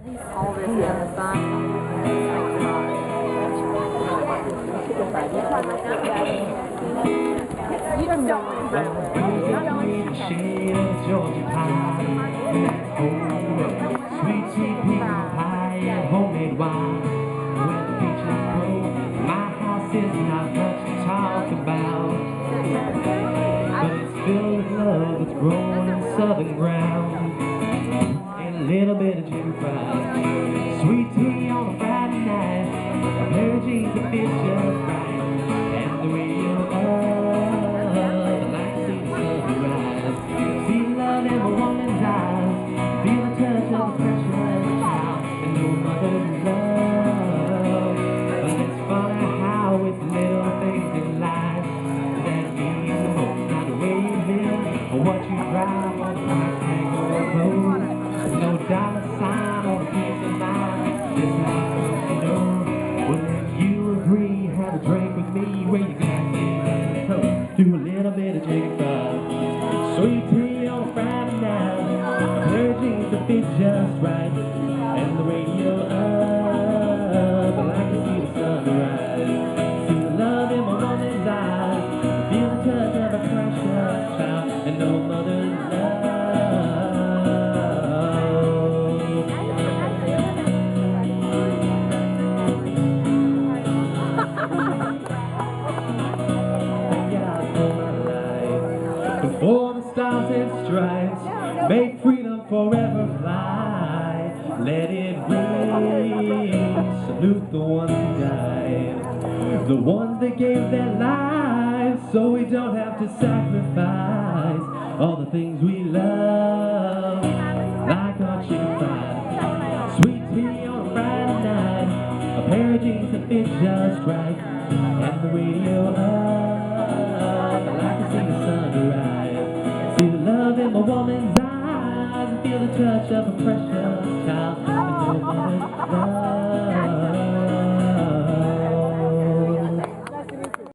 All this in the sun. You don't know what's shade of Georgia pie, sweet, sweet pecan pie and homemade wine. When the peaches grow, my house is not much to talk about, but it's filled with love that's grown in southern ground, and a little bit of chicken fried. Sweet tea on a Friday night, a pair of jeans that fit just right, and the radio up, I like to see the sunrise. See love in a woman's eyes, feel the touch of a precious child, and no mother's love. And it's funny how it's little things in life that mean the most. Not the way you live, or what you drive, or the price tag on your clothes. No dollar sign or a piece of mind. This house, you know. Well, if you agree, have a drink with me. Where you got me? Do a little bit of chicken fried. Sweet tea on a Friday night. Her jeans that fit just right. And the radio up. I like to see the sunrise. See the love in my woman's eyes. Feel the touch of a precious child. And no mother's love. Before the stars and stripes, make freedom forever fly. Let it ring, salute the ones who died, the ones that gave their lives, so we don't have to sacrifice all the things we love, like our chicken fried, sweet tea on a Friday night, a pair of jeans that fit just right, and the radio up. I like to see the sunrise, see the love in my woman's eyes, and feel the touch of a precious child.